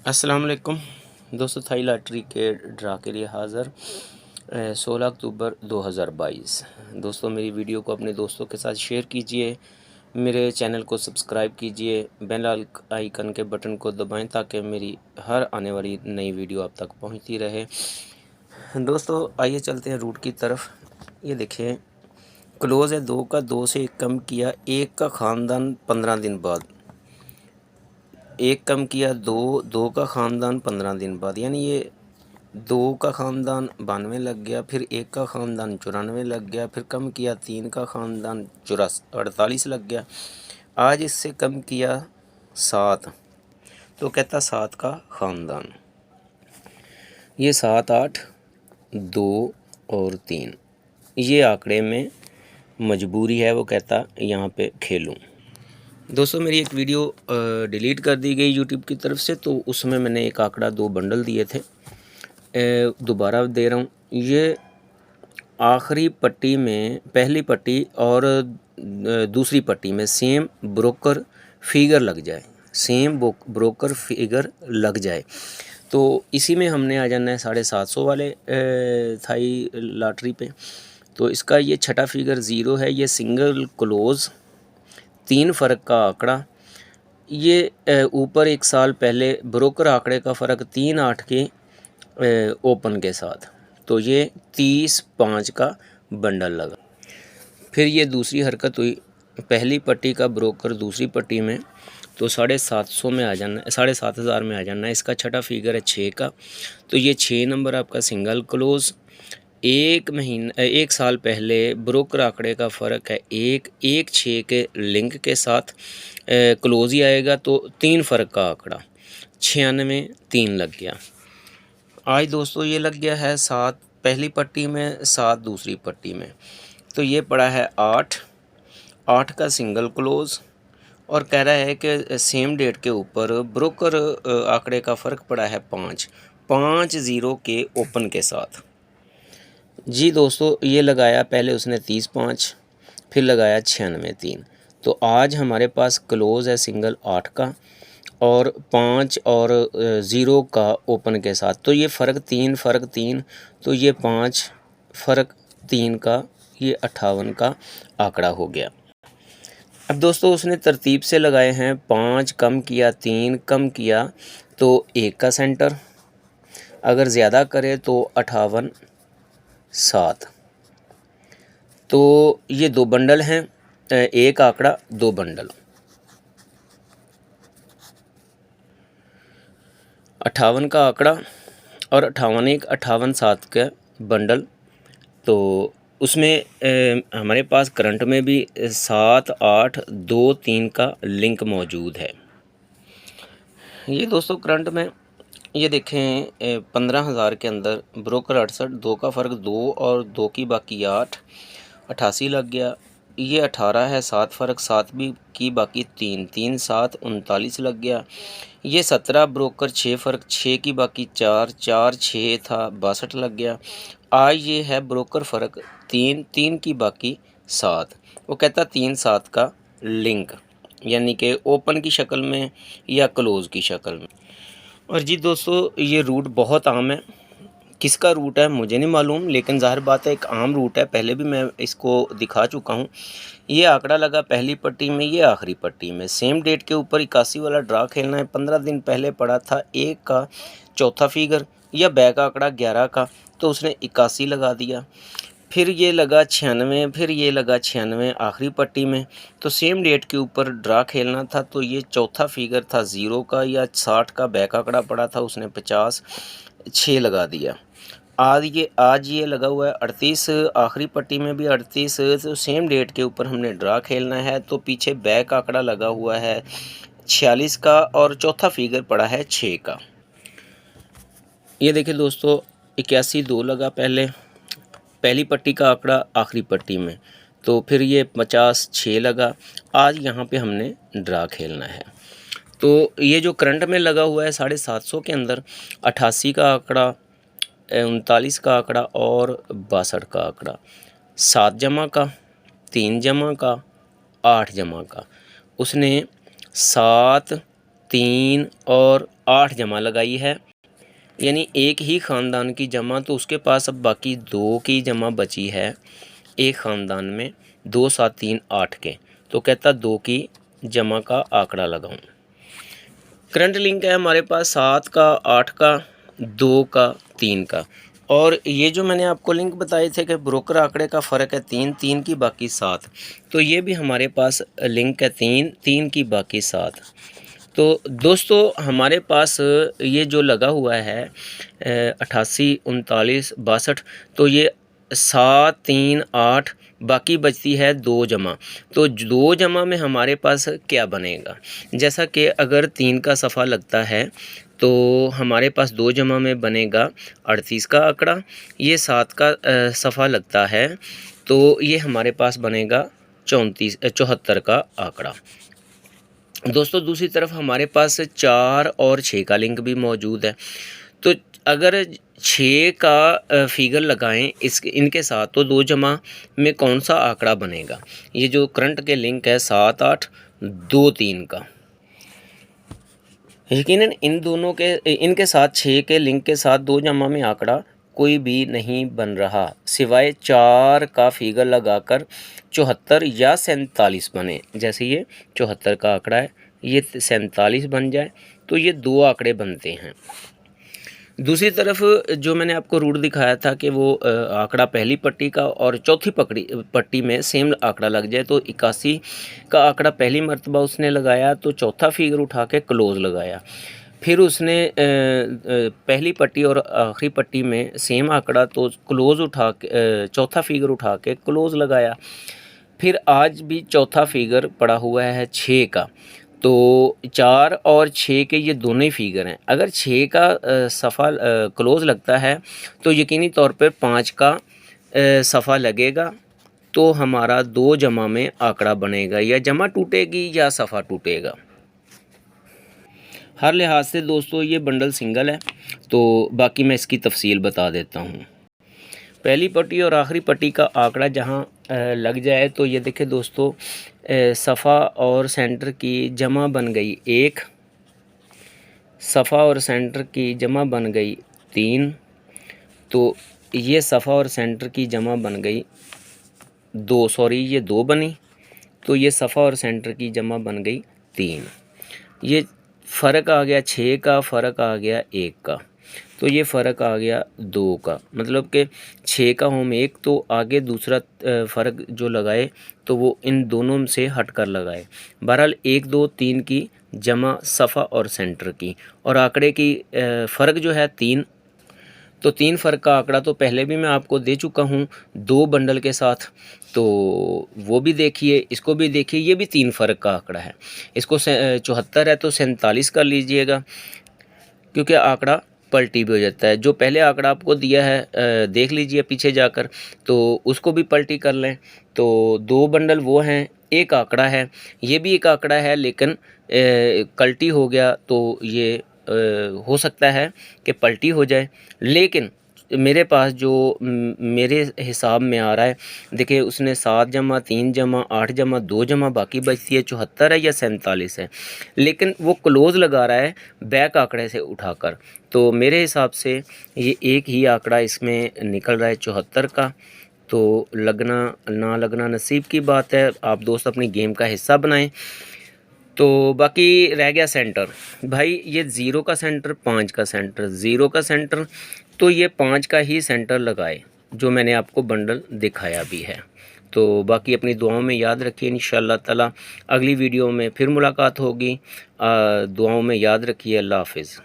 अस्सलाम वालेकुम दोस्तों, थाई लॉटरी के ड्रा के लिए हाज़िर 16 अक्टूबर 2022। दोस्तों, मेरी वीडियो को अपने दोस्तों के साथ शेयर कीजिए, मेरे चैनल को सब्सक्राइब कीजिए, बेल आइकन के बटन को दबाएं ताकि मेरी हर आने वाली नई वीडियो आप तक पहुंचती रहे। दोस्तों, आइए चलते हैं रूट की तरफ। ये देखिए, क्लोज़ है 2 का, 2 से 1 कम किया, 1 का ख़ानदान 15 दिन बाद, 1 कम किया 2, 2 का ख़ानदान 15 दिन बाद, यानी ये 2 का ख़ानदान 92 लग गया, फिर 1 का ख़ानदान 94 लग गया, फिर कम किया 3 का ख़ानदान 48 लग गया। आज इससे कम किया 7, तो कहता 7 का ख़ानदान। ये 7, 8, 2 और 3, ये आंकड़े में मजबूरी है, वो कहता यहाँ पे खेलूँ। दोस्तों, मेरी एक वीडियो डिलीट कर दी गई यूट्यूब की तरफ से, तो उसमें मैंने एक आंकड़ा 2 बंडल दिए थे, दोबारा दे रहा हूँ। ये आखिरी पट्टी में, पहली पट्टी और दूसरी पट्टी में सेम ब्रोकर फिगर लग जाए, सेम ब्रोकर फिगर लग जाए, तो इसी में हमने आ जाना है 750 वाले थाई लॉटरी पे। तो इसका ये छठा फिगर 0 है, ये सिंगल क्लोज़ 3 फ़र्क का आंकड़ा। ये ऊपर 1 साल पहले ब्रोकर आंकड़े का फ़र्क 3-8 के ओपन के साथ, तो ये 30-5 का बंडल लगा। फिर ये दूसरी हरकत हुई, पहली पट्टी का ब्रोकर दूसरी पट्टी में, तो 750 में आ जाना, 7,500 में आ जाना है। इसका छठा फिगर है 6 का, तो ये 6 नंबर आपका सिंगल क्लोज़। 1 साल पहले ब्रोकर आंकड़े का फ़र्क है 1-6 के लिंक के साथ क्लोज़ ही आएगा, तो 3 फ़र्क का आंकड़ा 96 3 लग गया। आज दोस्तों ये लग गया है 7 पहली पट्टी में, 7 दूसरी पट्टी में, तो ये पड़ा है 8 का सिंगल क्लोज़, और कह रहा है कि सेम डेट के ऊपर ब्रोकर आंकड़े का फ़र्क पड़ा है 5 0 के ओपन के साथ। जी दोस्तों, ये लगाया पहले उसने 30-5, फिर लगाया 96 3, तो आज हमारे पास क्लोज़ है सिंगल 8 का और 5 और 0 का ओपन के साथ, तो ये फ़र्क 3, तो ये 5 फ़र्क 3 का, ये 58 का आंकड़ा हो गया। अब दोस्तों, उसने तरतीब से लगाए हैं, 5 कम किया, 3 कम किया, तो 1 का सेंटर, अगर ज़्यादा करे तो 58 7, तो ये 2 बंडल हैं, एक आंकड़ा 2 बंडल, 58 का आंकड़ा और 58 7 का बंडल। तो उसमें हमारे पास करंट में भी 7 8 2 3 का लिंक मौजूद है। ये दोस्तों करंट में ये देखें, 15,000 के अंदर ब्रोकर 68, 2 का फ़र्क 2 और 2 की बाकी 8, 88 लग गया। ये 18 है, 7 फ़र्क 7 भी की बाकी 3 7 39 लग गया। ये 17 ब्रोकर 6 फ़र्क 6 की बाकी 4 6 था 62 लग गया। आज ये है ब्रोकर फ़र्क 3 की बाकी 7, वो कहता 3 7 का लिंक, यानी कि ओपन की शक्ल में या क्लोज़ की शक्ल में। और जी दोस्तों, ये रूट बहुत आम है, किसका रूट है मुझे नहीं मालूम, लेकिन ज़ाहिर बात है एक आम रूट है, पहले भी मैं इसको दिखा चुका हूँ। ये आंकड़ा लगा पहली पट्टी में, ये आखिरी पट्टी में, सेम डेट के ऊपर 81 वाला ड्रा खेलना है। 15 दिन पहले पड़ा था 1 का चौथा फिगर या बैक आंकड़ा 11 का, तो उसने 81 लगा दिया, फिर ये लगा 96, फिर ये लगा 96 आखिरी पट्टी में, तो सेम डेट के ऊपर ड्रा खेलना था, तो ये चौथा फिगर था 0 का या 60 का बैक आंकड़ा पड़ा था, उसने 50 6 लगा दिया। आज ये लगा हुआ है 38, आखिरी पट्टी में भी 38, तो सेम डेट के ऊपर हमने ड्रा खेलना है, तो पीछे बैक आंकड़ा लगा हुआ है 46 का और चौथा फिगर पड़ा है 6 का। ये देखिए दोस्तों, 81 2 लगा पहली पट्टी का आंकड़ा आखिरी पट्टी में, तो फिर ये 50 6 लगा। आज यहाँ पे हमने ड्रा खेलना है, तो ये जो करंट में लगा हुआ है 750 के अंदर 88 का आंकड़ा, 39 का आंकड़ा और 62 का आंकड़ा, 7 जमा का, 3 जमा का, 8 जमा का, उसने 7 3 और 8 जमा लगाई है, यानी एक ही ख़ानदान की जमा, तो उसके पास अब बाकी 2 की जमा बची है एक ख़ानदान में, 2 7 3 8 के। तो कहता 2 की जमा का आंकड़ा लगाऊं। करंट लिंक है हमारे पास 7 का, 8 का, 2 का, 3 का। और ये जो मैंने आपको लिंक बताए थे कि ब्रोकर आंकड़े का फ़र्क है 3, 3 की बाकी 7, तो ये भी हमारे पास लिंक है 3, 3 की बाकी 7। तो दोस्तों हमारे पास ये जो लगा हुआ है 88 39 62, तो ये 7 3 8 बाकी बचती है 2 जमा। तो 2 जमा में हमारे पास क्या बनेगा, जैसा कि अगर 3 का सफ़ा लगता है तो हमारे पास 2 जमा में बनेगा 38 का आंकड़ा। ये 7 का सफ़ा लगता है तो ये हमारे पास बनेगा 74 का आंकड़ा। दोस्तों दूसरी तरफ हमारे पास 4 और 6 का लिंक भी मौजूद है। तो अगर 6 का फिगर लगाएं इनके साथ, तो 2 जमा में कौन सा आंकड़ा बनेगा। ये जो करंट के लिंक है 7 8 2 3 का, यकीनन इन दोनों के इनके साथ 6 के लिंक के साथ 2 जमा में आंकड़ा कोई भी नहीं बन रहा, सिवाय 4 का फिगर लगाकर 74 या 47 बने। जैसे ये 74 का आंकड़ा है, ये 47 बन जाए तो ये 2 आंकड़े बनते हैं। दूसरी तरफ जो मैंने आपको रूट दिखाया था कि वो आंकड़ा पहली पट्टी का और चौथी पट्टी में सेम आंकड़ा लग जाए, तो 81 का आंकड़ा पहली मर्तबा उसने लगाया तो चौथा फिगर उठा के क्लोज़ लगाया। फिर उसने पहली पट्टी और आखिरी पट्टी में सेम आंकड़ा, तो क्लोज़ उठा के चौथा फिगर उठा के क्लोज़ लगाया। फिर आज भी चौथा फिगर पड़ा हुआ है 6 का, तो 4 और 6 के ये दोनों ही फिगर हैं। अगर 6 का सफ़ा क्लोज़ लगता है तो यकीनी तौर पे 5 का सफ़ा लगेगा, तो हमारा 2 जमा में आंकड़ा बनेगा, या जमा टूटेगी या सफ़ा टूटेगा। हर लिहाज से दोस्तों ये बंडल सिंगल है, तो बाकी मैं इसकी तफसील बता देता हूँ। पहली पट्टी और आखिरी पट्टी का आंकड़ा जहाँ लग जाए तो ये देखें दोस्तों, सफ़ा और सेंटर की जमा बन गई 1, सफ़ा और सेंटर की जमा बन गई 3, तो ये सफ़ा और सेंटर की जमा बन गई 2, सॉरी ये 2 बनी, तो ये सफ़ा और सेंटर की जमा बन गई 3। ये फ़र्क आ गया 6 का, फ़र्क आ गया 1 का, तो ये फ़र्क आ गया 2 का, मतलब कि 6 का हम 1, तो आगे दूसरा फ़र्क जो लगाए तो वो इन दोनों से हट कर लगाए। बहरहाल 1 2 3 की जमा सफ़ा और सेंटर की, और आंकड़े की फ़र्क जो है 3, तो 3 फ़र्क का आंकड़ा तो पहले भी मैं आपको दे चुका हूँ 2 बंडल के साथ, तो वो भी देखिए, इसको भी देखिए, ये भी 3 फ़र्क का आंकड़ा है। इसको 74 है तो 47 कर लीजिएगा, क्योंकि आंकड़ा पलटी भी हो जाता है। जो पहले आंकड़ा आपको दिया है देख लीजिए पीछे जाकर, तो उसको भी पलटी कर लें। तो 2 बंडल वो हैं, एक आंकड़ा है, ये भी एक आंकड़ा है, लेकिन कल्टी हो गया तो ये हो सकता है कि पलटी हो जाए। लेकिन मेरे पास जो मेरे हिसाब में आ रहा है, देखिए उसने 7 जमा 3 जमा 8 जमा 2 जमा बाकी बचती है 74 है या 47 है, लेकिन वो क्लोज़ लगा रहा है बैक आंकड़े से उठाकर। तो मेरे हिसाब से ये एक ही आंकड़ा इसमें निकल रहा है 74 का। तो लगना ना लगना नसीब की बात है, आप दोस्त अपनी गेम का हिस्सा बनाएं। तो बाकी रह गया सेंटर, भाई ये 0 का सेंटर, 5 का सेंटर, 0 का सेंटर, तो ये 5 का ही सेंटर लगाए जो मैंने आपको बंडल दिखाया भी है। तो बाकी अपनी दुआओं में याद रखिए, इंशाअल्लाह ताला अगली वीडियो में फिर मुलाकात होगी। दुआओं में याद रखिए। अल्लाह हाफ़िज़।